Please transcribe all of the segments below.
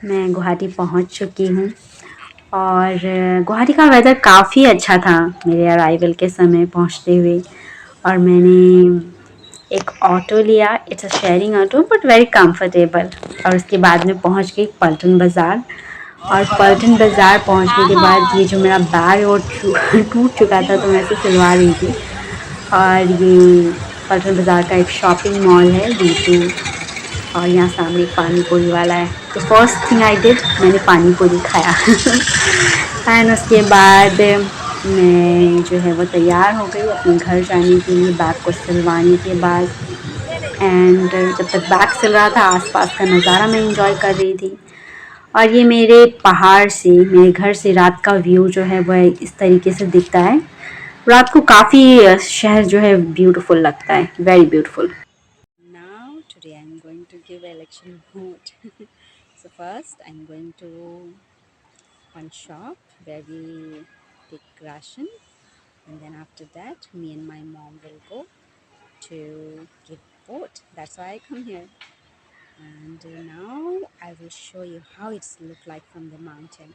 मैं गुवाहाटी पहुंच चुकी हूँ और गुवाहाटी का वेदर काफ़ी अच्छा था मेरे अराइवल के समय पहुंचते हुए। और मैंने एक ऑटो लिया, it's a sharing auto but very comfortable. और उसके बाद में पहुंच गई पल्टन बाज़ार। और पल्टन बाज़ार पहुंचने के बाद ये जो मेरा बैग है वो टूट चुका था, तो मैं इसे सिलवा रही थी। और ये पल्टन बाज़ार का एक शॉपिंग मॉल है V2, और यहाँ सामने एक पानी पूरी वाला है। तो फर्स्ट थिंग आई डिड, मैंने पानी पूरी खाया एंड उसके बाद मैं जो है वो तैयार हो गई अपने घर जाने के लिए बैग को सिलवाने के बाद। एंड जब तक बैग सिल रहा था आसपास का नज़ारा मैं इंजॉय कर रही थी। और ये मेरे पहाड़ से, मेरे घर से रात का व्यू जो है वह इस तरीके से दिखता है। रात को काफ़ी शहर जो है ब्यूटीफुल लगता है, very beautiful. Now today I'm going to give election vote. So first I'm going to one shop where we take ration, and then after that me and my mom will go to give vote. That's why I come here. And now I will show you how it's look like from the mountain.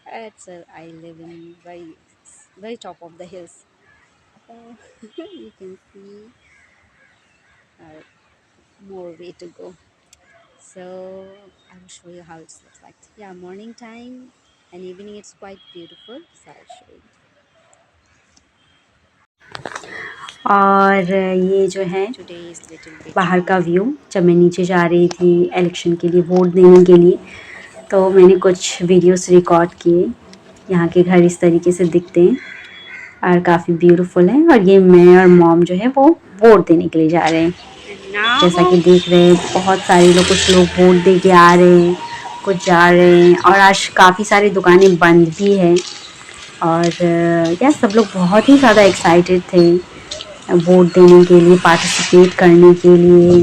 I live in very top of the hills. You can see more way to go. So I will show you how it looks like. Yeah, morning time and evening it's quite beautiful. So I'll show you. और ये जो है बाहर का view, जब मैं नीचे जा रही थी इलेक्शन के लिए वोट देने के लिए, तो मैंने कुछ वीडियोस रिकॉर्ड किए। यहाँ के घर इस तरीके से दिखते हैं और काफ़ी ब्यूटीफुल है। और ये मैं और मॉम जो है वो वोट देने के लिए जा रहे हैं। जैसा कि देख रहे हैं बहुत सारे लोग, कुछ लोग वोट दे के आ रहे हैं, कुछ जा रहे हैं। और आज काफ़ी सारी दुकानें बंद भी है। और या सब लोग बहुत ही ज़्यादा एक्साइटेड थे वोट देने के लिए, पार्टिसिपेट करने के लिए।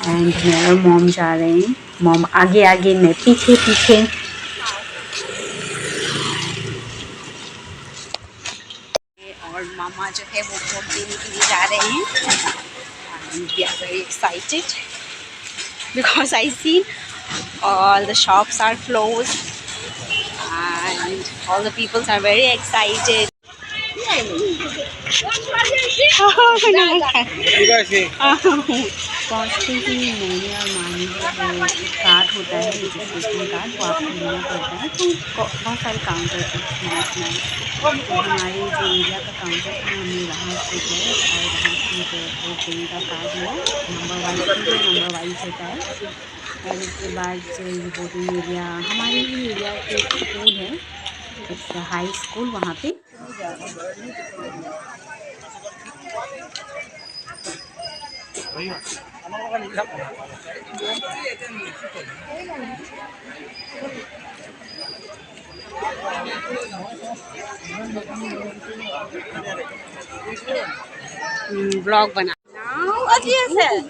एंड मैं और मॉम जा रहे हैं, मॉम आगे आगे, मैं पीछे पीछे। और मामा जो है वो वोट देने के लिए जा रहे हैं। And we are very excited because I see all the shops are closed and all the people are very excited. पहुँचते ही मैंने और मानी जो है एक कार्ड होता है, रजिस्ट्रेशन कार्ड, वो आपको लेना पड़ता है। तो बहुत सारे काउंटर थे इसमें। तो हमारे जो एरिया का काउंटर था, हमने वहाँ से गए और वहाँ से वोट देने का कार्ड लिया। नंबर वाइज होता है। और उसके बाद जो वोटिंग एरिया, हमारे ही एरिया के स्कूल है, इट्स हाई स्कूल, वहाँ पे ब्लॉग बना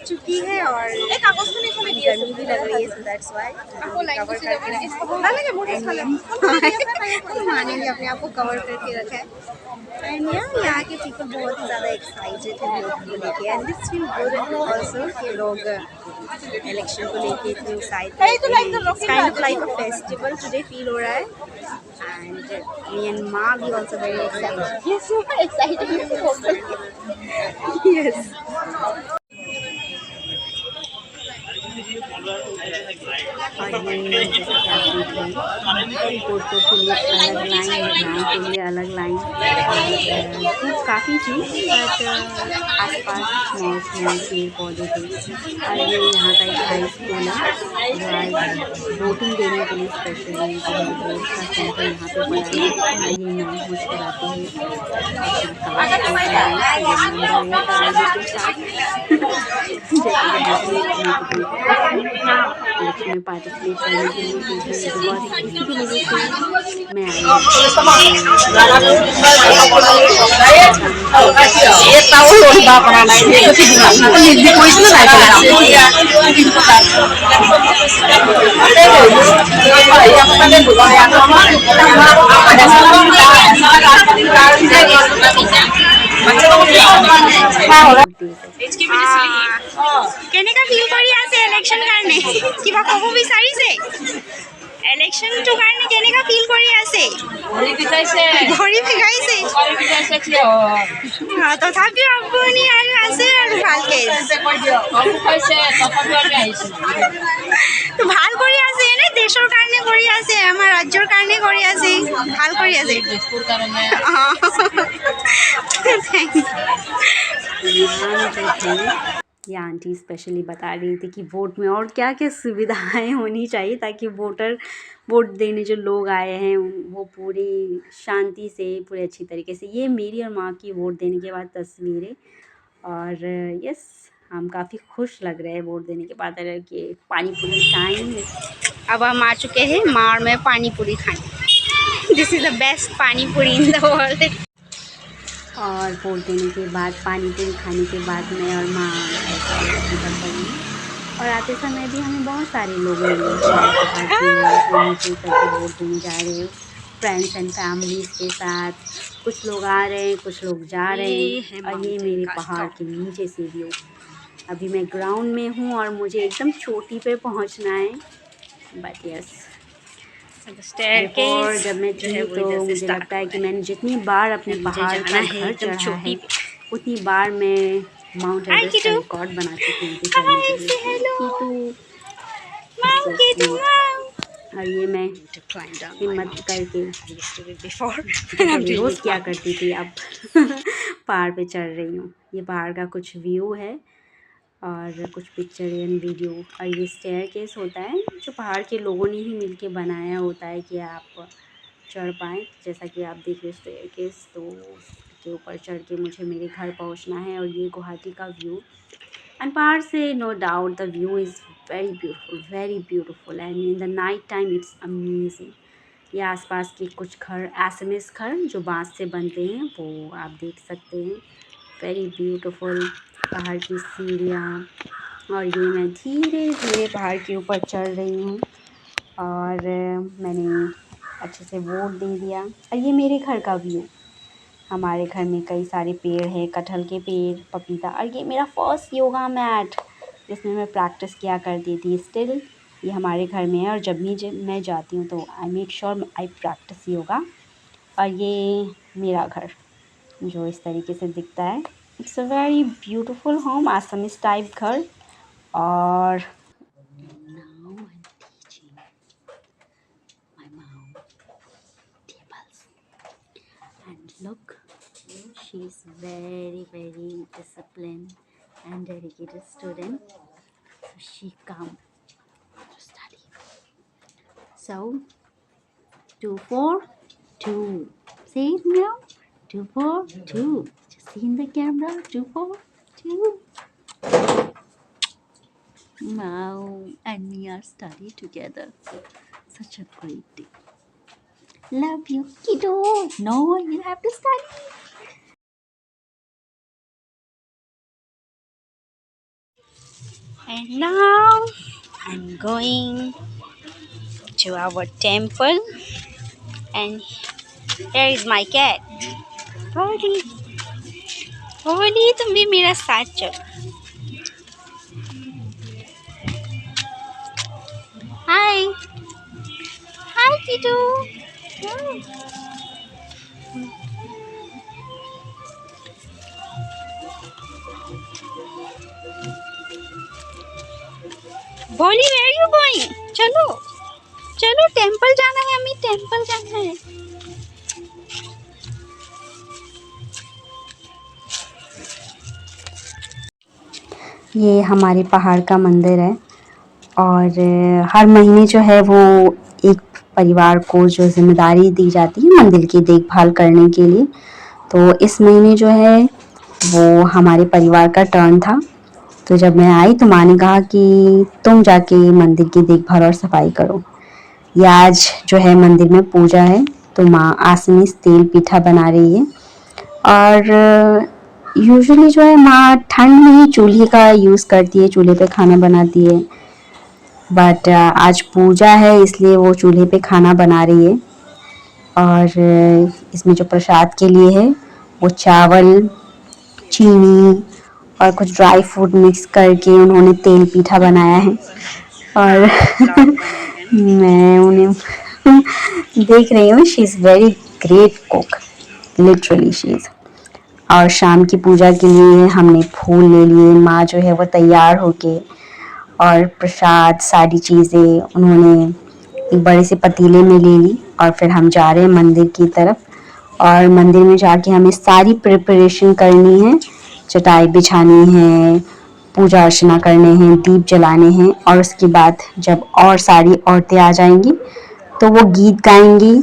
चुकी है और गर्मी भी लग रही है, so that's why कवर करके माने ने अपने आप को कवर करके रखा है। एंड यहाँ के पीपल बहुत ही ज़्यादा एक्साइटेड है वोट को लेके। And this feel good also कि लोग इलेक्शन को लेके इतने एक्साइटेड हैं। Kind of like a festival today feel हो रहा है। एंड मी एंड माँ भी also very excited. Yes, super excited. Yes. और ये जैसे कि आप देख रहे हैं, वोटों के लिए अलग लाइन, मतदान के लिए अलग लाइन। और काफ़ी थी, बट आसपास मॉल्स में पेड़ पौधे थे। और ये यहाँ का एक हाई स्कूल है जो आज वोटिंग देने के लिए स्पेशली जो है वोट का सेंटर यहाँ पे पड़ा है। ये मैम होस्ट कराते हैं इलेक्शन में पार्टिसिपेट करने के लिए, क्योंकि इसी की वजह से मैं কেনেকা ফিল কৰি আছে ইলেকশ্যন কাৰণে কিবা ক'ব বিচাৰিছে ইলেকশ্যনটো কাৰণে কেনেকা ফিল কৰি আছে ভৰি পিকাইছে তথাপিও আপুনি আৰু আছে আৰু ভালকে ভাল কৰি আছে এনে দেশৰ কাৰণে কৰি আছে আমাৰ ৰাজ্যৰ কাৰণে কৰি আছে ভাল কৰি আছে ये आंटी स्पेशली बता रही थी कि वोट में और क्या क्या सुविधाएं होनी चाहिए ताकि वोट देने जो लोग आए हैं वो पूरी शांति से पूरे अच्छी तरीके से। ये मेरी और माँ की वोट देने के बाद तस्वीरें और यस हम काफ़ी खुश लग रहे हैं वोट देने के बाद। कि पानी पूरी टाइम अब हम आ चुके हैं माँ और मैं पानी पूरी खाने। दिस इज़ द बेस्ट पानी पूरी इन द वर्ल्ड। और वोट देने के बाद पानी पूरी खाने के बाद मैं और माँ निकल पड़ी और आते समय भी हमें बहुत सारे लोग मिले वोट देने जा रहे हो फ्रेंड्स एंड फैमिलीज के साथ। कुछ लोग आ रहे हैं कुछ लोग जा रहे हैं और ये मेरे पहाड़ के नीचे से व्यू। अभी मैं ग्राउंड में हूँ और मुझे एकदम चोटी पे पहुँचना है बट यस और जब मैं थी तो मुझे लगता है कि मैंने जितनी बार अपने पहाड़ का घर चढ़ा है उतनी बार मैं माउंट एवरेस्ट का रिकॉर्ड बना चुकी हूँ। और ये मैं हिम्मत करके रोज़ क्या करती थी अब पहाड़ पे चढ़ रही हूँ। ये पहाड़ का कुछ व्यू है और कुछ पिक्चर एंड वीडियो। और ये स्टेयरकेस होता है जो पहाड़ के लोगों ने ही मिलके बनाया होता है कि आप चढ़ पाएँ। जैसा कि आप देख रहे हो स्टेयरकेस तो उसके ऊपर चढ़ के मुझे मेरे घर पहुंचना है। और ये गुवाहाटी का व्यू एंड पहाड़ से no doubt the view is very beautiful and in the night time it's amazing. ये आसपास के कुछ घर एसएमएस घर जो बांस से बनते हैं वो आप देख सकते हैं। वेरी ब्यूटीफुल पहाड़ की सीढ़ियाँ। और ये मैं धीरे धीरे पहाड़ के ऊपर चढ़ रही हूँ और मैंने अच्छे से वोट दे दिया। और ये मेरे घर का व्यू। हमारे घर में कई सारे पेड़ हैं कटहल के पेड़ पपीता। और ये मेरा फर्स्ट योगा मैट जिसमें मैं प्रैक्टिस किया करती थी स्टिल ये हमारे घर में है। और जब भी मैं जाती हूँ तो I make sure I practice yoga. और ये मेरा घर जो इस तरीके से दिखता है। It's a very beautiful home Assamese type घर। और and look, she is very disciplined and dedicated student, so she come to study. So 242, say it now, 242, just see in the camera, 242. Wow, and we are study together, such a great day. Love you, kiddo. No, you have to study. And now I'm going to our temple. And here is my cat. Holy, Holi तुम भी मेरा साथ चलो। हाय हाय किटू। बोली where you going? चलो चलो temple जाना है, हमें टेंपल जाना है। ये हमारे पहाड़ का मंदिर है और हर महीने जो है वो एक परिवार को जो जिम्मेदारी दी जाती है मंदिर की देखभाल करने के लिए। तो इस महीने जो है वो हमारे परिवार का टर्न था। तो जब मैं आई तो माँ ने कहा कि तुम जाके मंदिर की देखभाल और सफाई करो। ये आज जो है मंदिर में पूजा है तो माँ आसमीज तेल पीठा बना रही है। और यूजुअली जो है माँ ठंड में ही चूल्हे का यूज़ करती है, चूल्हे पे खाना बनाती है। बट आज पूजा है इसलिए वो चूल्हे पे खाना बना रही है। और इसमें जो प्रसाद के लिए है वो चावल चीनी और कुछ ड्राई फ्रूट मिक्स करके उन्होंने तेल पीठा बनाया है। और मैं उन्हें देख रही हूँ। She is very great cook, literally she is. और शाम की पूजा के लिए हमने फूल ले लिए। माँ जो है वो तैयार होके, और प्रसाद सारी चीज़ें उन्होंने एक बड़े से पतीले में ले ली। और फिर हम जा रहे हैं मंदिर की तरफ, और मंदिर में जाके हमें सारी प्रिपरेशन करनी है। चटाई बिछानी है, पूजा अर्चना करने हैं, दीप जलाने हैं। और उसके बाद जब और सारी औरतें आ जाएंगी तो वो गीत गाएंगी,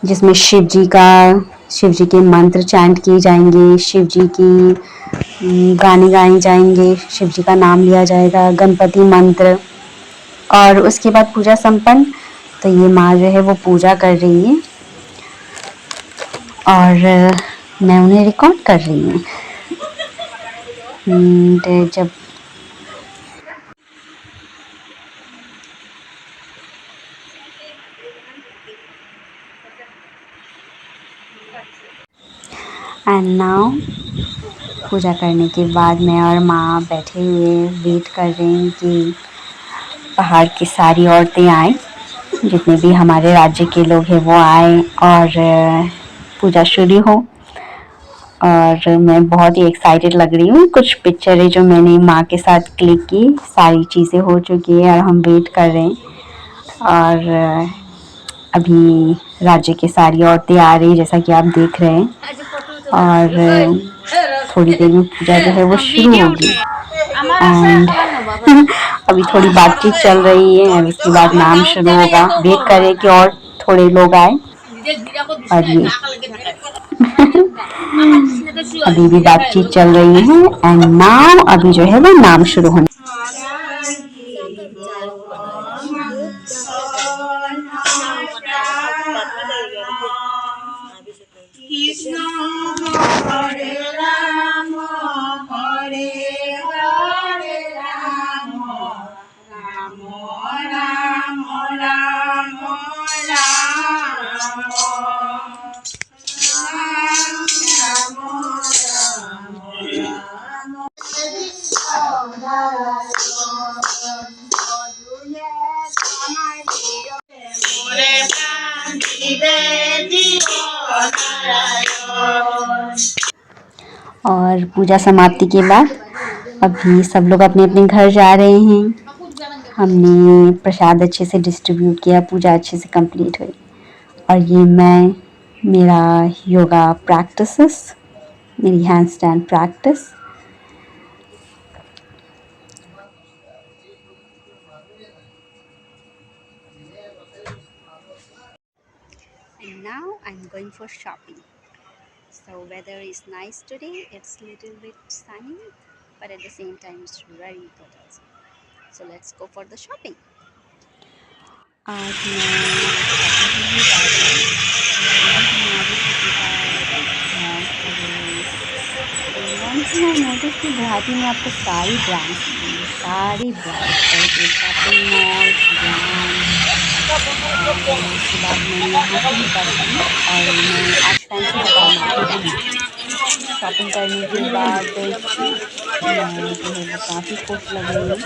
जिसमें शिव जी के मंत्र चैंट किए जाएंगे, शिव जी की गाने गाए जाएंगे, शिव जी का नाम लिया जाएगा, गणपति मंत्र। और उसके बाद पूजा संपन्न। तो ये माँ जो है वो पूजा कर रही है, और मैं उन्हें रिकॉर्ड कर रही हूँ। जब एंड नाउ पूजा करने के बाद मैं और माँ बैठे हुए वेट कर रहे हैं कि पहाड़ की सारी औरतें आएँ, जितने भी हमारे राज्य के लोग हैं वो आए और पूजा शुरू हो। और मैं बहुत ही एक्साइटेड लग रही हूँ। कुछ पिक्चरें जो मैंने माँ के साथ क्लिक की, सारी चीज़ें हो चुकी है और हम वेट कर रहे हैं। और अभी राज्य की सारी औरतें आ रही, जैसा कि आप देख रहे हैं। और थोड़ी देर में पूजा जो है वो शुरू होगी। एंड अभी थोड़ी बातचीत चल रही है, और उसके बाद नाम शुरू होगा। वेट करें कि और थोड़े लोग आए। और ये अभी भी बातचीत चल रही है। एंड नाउ अभी जो है वो नाम शुरू होने। कृष्ण हरे राम हरे हरे राम राम राम राम और पूजा समाप्ति के बाद अभी सब लोग अपने अपने घर जा रहे हैं। हमने प्रसाद अच्छे से डिस्ट्रीब्यूट किया, पूजा अच्छे से कंप्लीट हुई। और ये मैं, मेरा योगा प्रैक्टिसेस, मेरी hand stand practice. And now I'm going for shopping. So weather is nice today. It's little bit sunny, but at the same time it's very good also. So let's go for the shopping. आज मैं notice की गुवाहाटी में आपको सारी brands मिलेंगी, सारी brands, shopping mall, उसके बाद मैंने यहाँ से भी पसंद, और मैं आज फैंसी बाज़ार में शॉपिंग करने के बाद जो है वो काफ़ी खुश लग रही हूँ।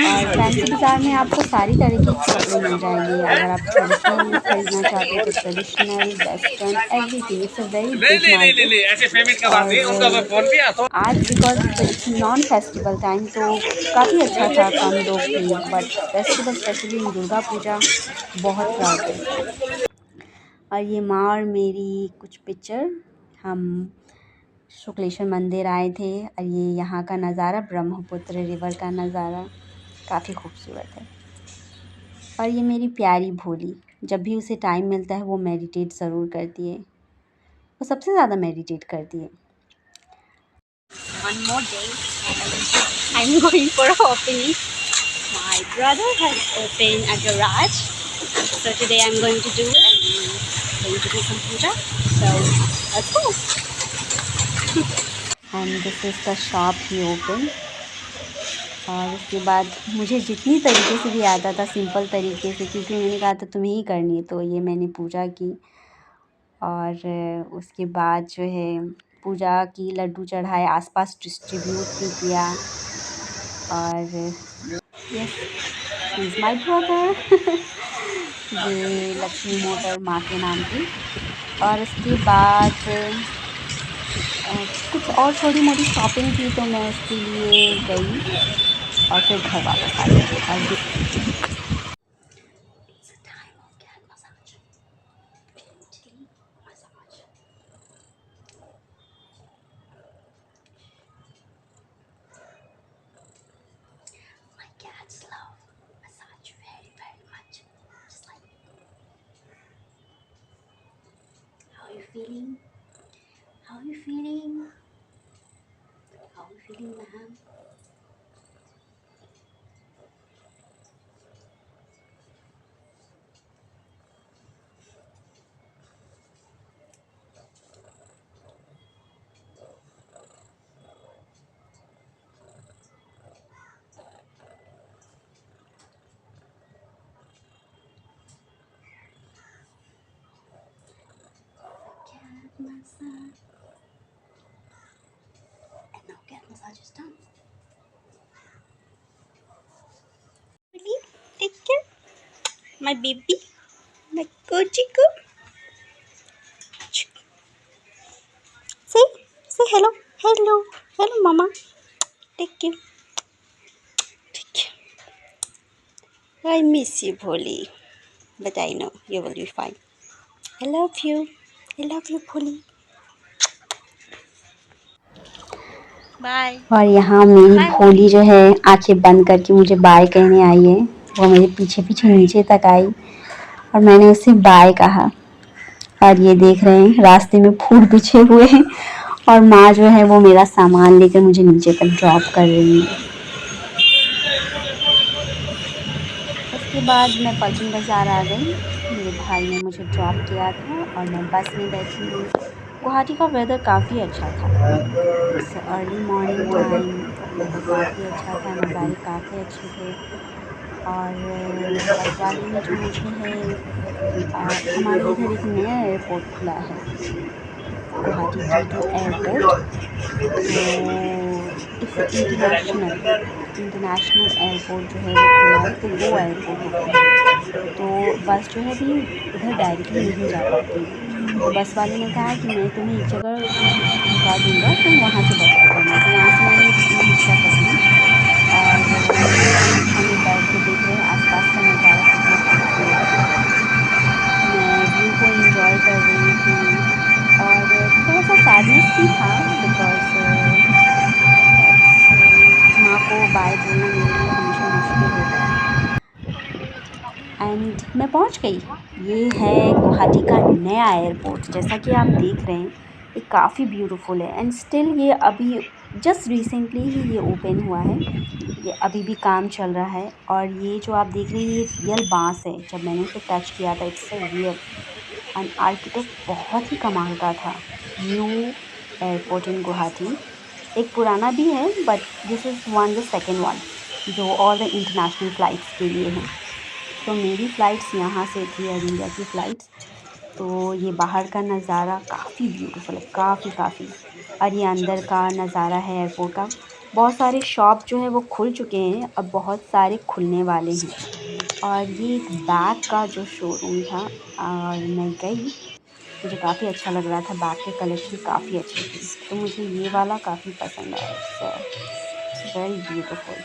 और फैंसी बाज़ार में आपको सारी तरह के कपड़े मिल जाएंगे। अगर आप ट्रेडिशनल खरीदना चाहते हो तो traditional, western, everything. It's a very big market. और आज बिकॉज नॉन फेस्टिवल टाइम तो काफ़ी अच्छा था, कम लोग थे, but festival specially in Durga Puja बहुत क्राउडेड था। और ये माँ और मेरी कुछ पिक्चर, हम शुक्लेश्वर मंदिर आए थे, और ये यहाँ का नज़ारा, ब्रह्मपुत्र रिवर का नज़ारा काफ़ी खूबसूरत है। और ये मेरी प्यारी भोली, जब भी उसे टाइम मिलता है वो मेडिटेट ज़रूर करती है, वो सबसे ज़्यादा मेडिटेट करती है। One more day and I'm going for a opening. My brother has opened a garage, so today I'm going to do some puja. So let's go. And this is the shop he opened. और उसके बाद मुझे जितनी तरीके से भी आता था, सिंपल तरीके से, क्योंकि मैंने कहा था तुम्हें ही करनी है, तो ये मैंने पूजा की। और उसके बाद जो है पूजा की, लड्डू चढ़ाए, आसपास डिस्ट्रीब्यूट भी किया। और yes, he is my brother. ये लक्ष्मी मोटर माँ के नाम की। और उसके बाद कुछ और छोटी मोटी शॉपिंग थी तो मैं उसके लिए गई और फिर घर वापस आ गई। और cats love massage very, very much. Just like, how are you feeling? How are you feeling? How are you feeling, ma'am? Cat massage. And now cat massage is done. Really? Take care. My baby. My cochico. Say, say hello. Hello. Hello, mama. Take care. Take care. I miss you, Polly. But I know you will be fine. I love you. I love you, Polly. Bye. और यहाँ मेरी भोली जो है आंखें बंद करके मुझे बाय कहने आई है। वो मेरे पीछे पीछे नीचे तक आई और मैंने उससे बाय कहा। और ये देख रहे हैं रास्ते में फूल बिछे हुए हैं और माँ जो है वो मेरा सामान लेकर मुझे नीचे तक ड्रॉप कर रही है। उसके बाद मैं पलटन बाज़ार आ गई। मेरे भाई ने मुझे ड्रॉप किया था और मैं बस में बैठी हुई। गुवाहाटी का वेदर काफ़ी अच्छा था। It's early morning time, weather काफ़ी अच्छा था, नज़ारे काफ़ी अच्छे थे। और बस वाले ने जो मुझे है हमारे इधर एक नया एयरपोर्ट खुला है, गुवाहाटी T2 एयरपोर्ट। तो इट्स इंटरनेशनल एयरपोर्ट जो है वो खुला है, तो वो एयरपोर्ट ओपन है। तो बस जो है अभी उधर डायरेक्टली नहीं जा पाती है। तो बस वाले ने कहा कि मैं तुम्हें एक जगह रुका दूँगा, तुम वहाँ से बस पकड़ना। तो यहाँ से मैंने ई रिक्शा पकड़ी और ई रिक्शा में बैठ के देख रहे हैं आसपास का नज़ारा कितना खूबसूरत है। मैं व्यू को एंजॉय कर रही थी और थोड़ा सा सैडनेस भी था बिकॉज़ माँ को बाय बोलना मेरे लिए हमेशा मुश्किल होता है। एंड मैं पहुंच गई। ये है गुवाहाटी का नया एयरपोर्ट, जैसा कि आप देख रहे हैं ये काफ़ी ब्यूटीफुल है। एंड स्टिल ये अभी जस्ट रिसेंटली ही ये ओपन हुआ है, ये अभी भी काम चल रहा है। और ये जो आप देख रहे हैं ये रियल बांस है, जब मैंने उसे टच किया था इट्स रियल। एंड आर्किटेक्ट बहुत ही कमाल का था। न्यू एयरपोर्ट इन गुवाहाटी, एक पुराना भी है but this is the second one जो ऑल द इंटरनेशनल फ़्लाइट्स के लिए है। तो मेरी फ़्लाइट्स यहाँ से थी, एयर इंडिया की फ़्लाइट्स। तो ये बाहर का नज़ारा काफ़ी ब्यूटीफुल है, काफ़ी। और ये अंदर का नज़ारा है एयरपोर्ट का। बहुत सारे शॉप जो है वो खुल चुके हैं, अब बहुत सारे खुलने वाले हैं। और ये एक बैग का जो शोरूम था और मैं गई, मुझे काफ़ी अच्छा लग रहा था, बैग के कलेक्शन काफ़ी अच्छे थे, तो मुझे ये वाला काफ़ी पसंद आया। It's very beautiful.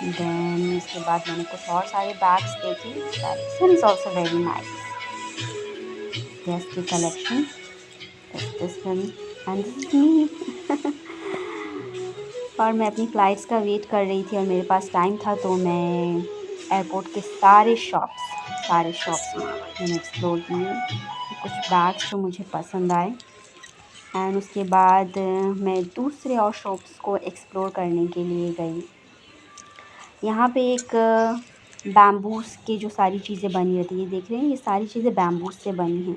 देन उसके बाद मैंने कुछ और सारे बैग्स देखे। This one is also very nice. Yes, the collection is this one and this is me। और मैं अपनी फ़्लाइट्स का वेट कर रही थी और मेरे पास टाइम था, तो मैं एयरपोर्ट के सारे शॉप्स मैंने एक्सप्लोर किए। कुछ बैग्स जो मुझे पसंद आए एंड उसके बाद मैं दूसरे और शॉप्स को एक्सप्लोर करने के लिए गई। यहाँ पे एक बैम्बूस की जो सारी चीज़ें बनी रहती है, ये देख रहे हैं ये सारी चीज़ें बैम्बूस से बनी हैं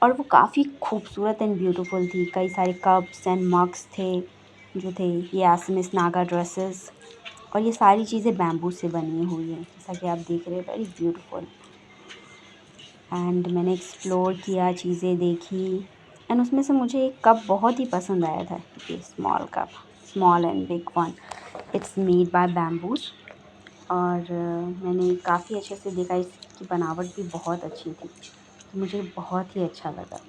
और वो काफ़ी खूबसूरत एंड ब्यूटीफुल थी। कई सारे कप्स एंड मग्स थे जो थे, ये आसमिस नागा ड्रेसेस, और ये सारी चीज़ें बैम्बू से बनी हुई हैं, जैसा कि आप देख रहे हैं, वेरी ब्यूटीफुल। एंड मैंने एक्सप्लोर किया, चीज़ें देखी एंड उसमें से मुझे एक कप बहुत ही पसंद आया था, ये small cup, small and big one. It's made by bamboos. और मैंने काफ़ी अच्छे से देखा, इसकी बनावट भी बहुत अच्छी थी, तो मुझे बहुत ही अच्छा लगा।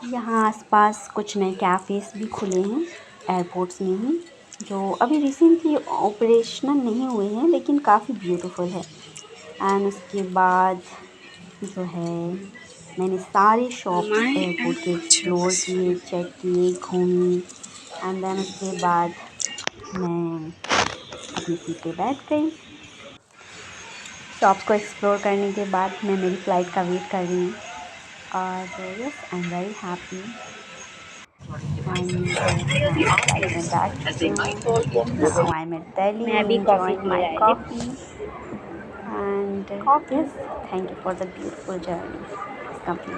यहाँ आसपास कुछ नए कैफ़ेज़ भी खुले हैं एयरपोर्ट्स में ही, जो अभी रिसेंटली ऑपरेशनल नहीं हुए हैं, लेकिन काफ़ी ब्यूटीफुल है। एंड उसके बाद जो है, मैंने सारे शॉप्स एयरपोर्ट के एक्सप्लोर किए, चेक किए, घूमी। एंड देन उसके बाद मैं अपनी सीट पे बैठ गई। शॉप्स को एक्सप्लोर करने के बाद मैं मेरी फ़्लाइट का वेट कर रही हूँ। और yes, I am very happy. Flight में बैठ चुकी हूँ। Now I am at Delhi मैं अभी कॉफ़ी एंजॉयिंग पी माई रहा थी। Coffee. And coffee. Yes, thank you for the beautiful journey. Complete.